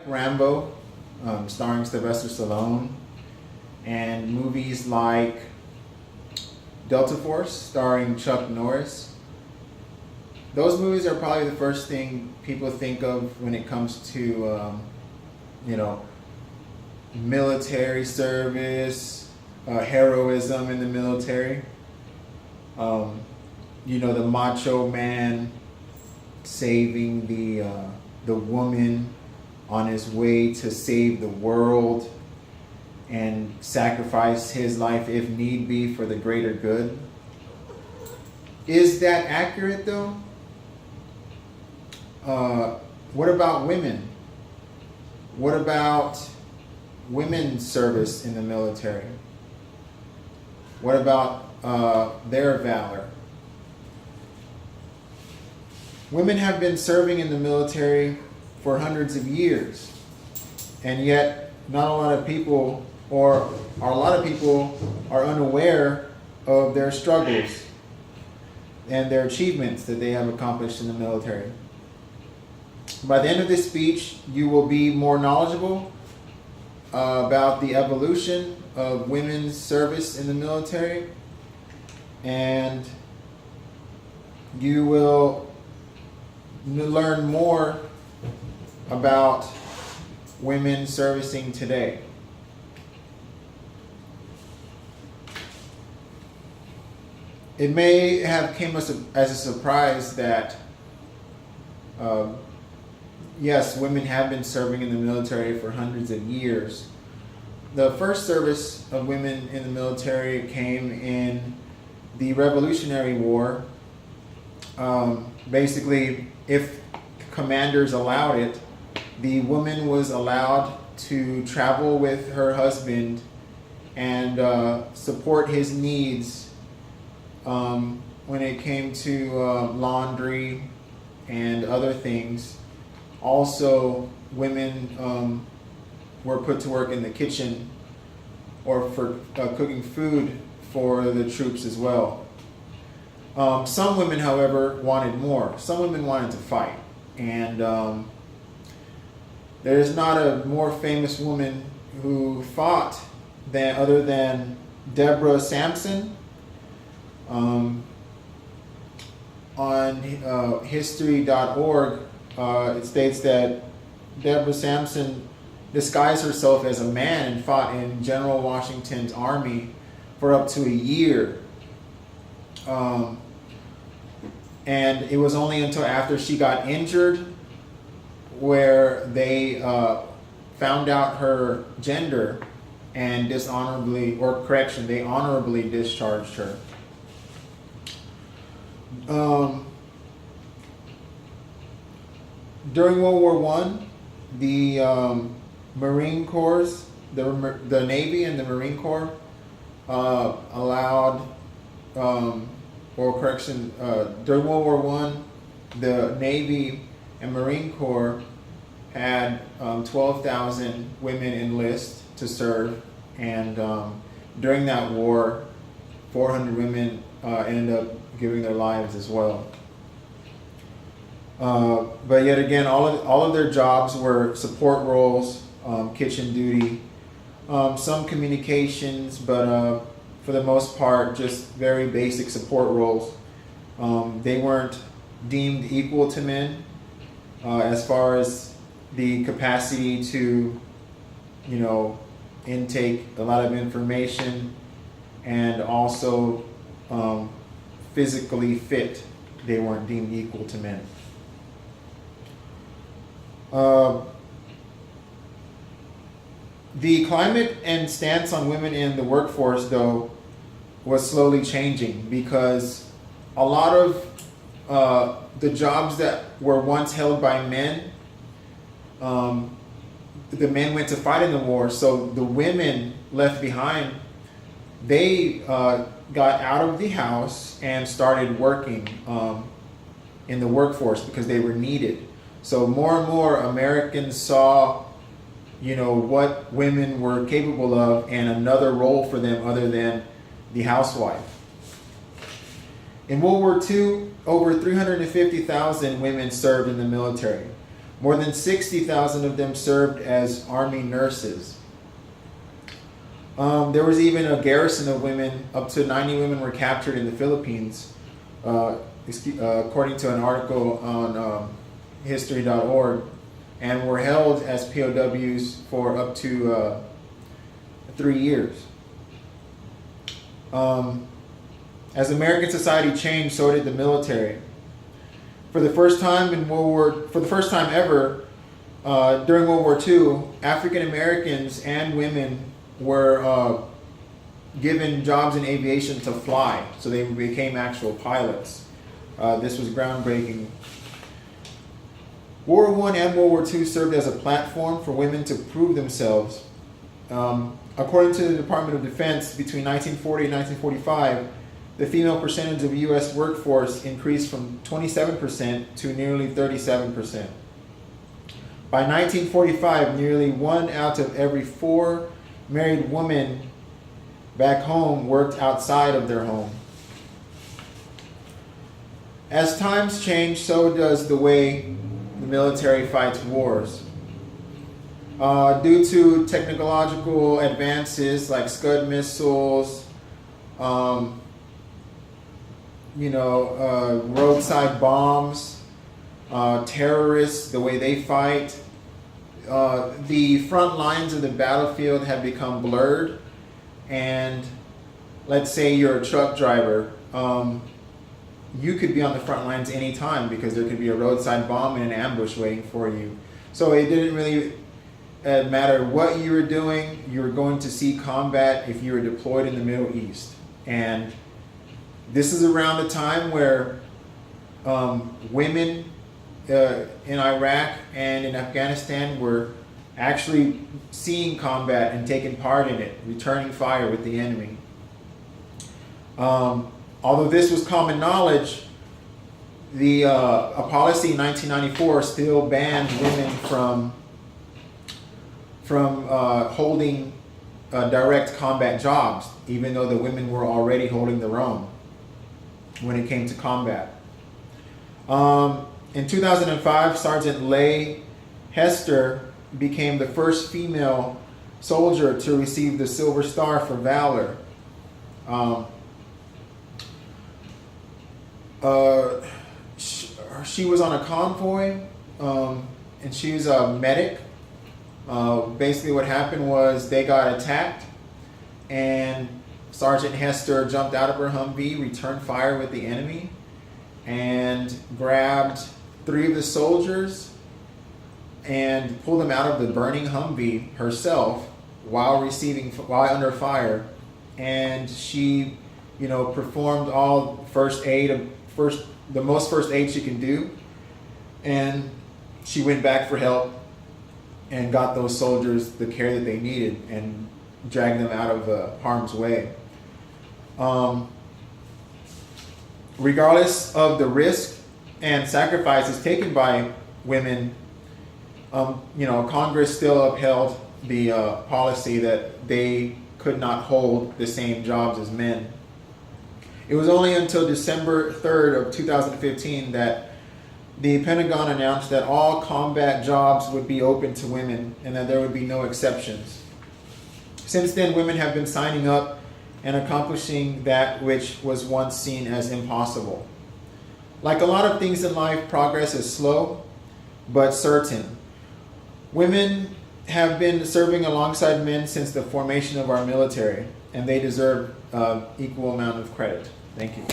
Rambo, starring Sylvester Stallone, and movies like Delta Force, starring Chuck Norris. Those movies are probably the first thing people think of when it comes to, military service, heroism in the military. The macho man saving the woman on his way to save the world and sacrifice his life if need be for the greater good. Is that accurate though? What about women? What about women's service in the military? What about their valor? Women have been serving in the military for hundreds of years, and yet not a lot of people, or a lot of people, are unaware of their struggles and their achievements that they have accomplished in the military. By the end of this speech, you will be more knowledgeable about the evolution of women's service in the military, and you will learn more about women servicing today. It may have come as a surprise that yes, women have been serving in the military for hundreds of years. The first service of women in the military came in the Revolutionary War. Basically, if commanders allowed it, the woman was allowed to travel with her husband and support his needs when it came to laundry and other things. Also, women were put to work in the kitchen or for cooking food for the troops as well. Some women, however, wanted more. Some women wanted to fight. And there's not a more famous woman who fought other than Deborah Sampson. On history.org, it states that Deborah Sampson disguised herself as a man and fought in General Washington's army for up to a year. And it was only until after she got injured where they found out her gender and they honorably discharged her. During World War I, the Marine Corps, the Navy and the Marine Corps allowed, during World War I, the Navy and Marine Corps had 12,000 women enlist to serve, and during that war, 400 women ended up giving their lives as well. But yet again, all of their jobs were support roles, kitchen duty, some communications, but for the most part, just very basic support roles. They weren't deemed equal to men as far as the capacity to, intake a lot of information, and also physically fit. They weren't deemed equal to men. The climate and stance on women in the workforce, though, was slowly changing, because a lot of the jobs that were once held by men, the men went to fight in the war, so the women left behind, they got out of the house and started working in the workforce because they were needed. So more and more Americans saw, what women were capable of, and another role for them other than the housewife. In World War II, over 350,000 women served in the military. More than 60,000 of them served as Army nurses. There was even a garrison of women. Up to 90 women were captured in the Philippines, according to an article on history.org, and were held as POWs for up to 3 years. As American society changed, so did the military. For the first time ever, during World War II, African Americans and women were given jobs in aviation to fly, so they became actual pilots. This was groundbreaking. World War I and World War II served as a platform for women to prove themselves. According to the Department of Defense, between 1940 and 1945, the female percentage of U.S. workforce increased from 27% to nearly 37%. By 1945, nearly 1 out of every 4 married women back home worked outside of their home. As times change, so does the way the military fights wars. Due to technological advances like Scud missiles, roadside bombs, terrorists, the way they fight, the front lines of the battlefield have become blurred. And let's say you're a truck driver, you could be on the front lines anytime because there could be a roadside bomb and an ambush waiting for you. So it didn't really matter what you were doing, you were going to see combat if you were deployed in the Middle East. And this is around the time where women in Iraq and in Afghanistan were actually seeing combat and taking part in it, returning fire with the enemy. Although this was common knowledge, a policy in 1994 still banned women from holding direct combat jobs, even though the women were already holding their own when it came to combat. In 2005, Sergeant Leigh Hester became the first female soldier to receive the Silver Star for Valor. She was on a convoy, and she was a medic. Basically what happened was they got attacked, and Sergeant Hester jumped out of her Humvee, returned fire with the enemy, and grabbed 3 of the soldiers and pulled them out of the burning Humvee herself while under fire. And she, performed all the most first aid she can do. And she went back for help and got those soldiers the care that they needed and dragged them out of harm's way. Regardless of the risk and sacrifices taken by women, Congress still upheld the policy that they could not hold the same jobs as men. It was only until December 3rd of 2015 that the Pentagon announced that all combat jobs would be open to women and that there would be no exceptions. Since then, women have been signing up and accomplishing that which was once seen as impossible. Like a lot of things in life, progress is slow but certain. Women have been serving alongside men since the formation of our military, and they deserve equal amount of credit. Thank you.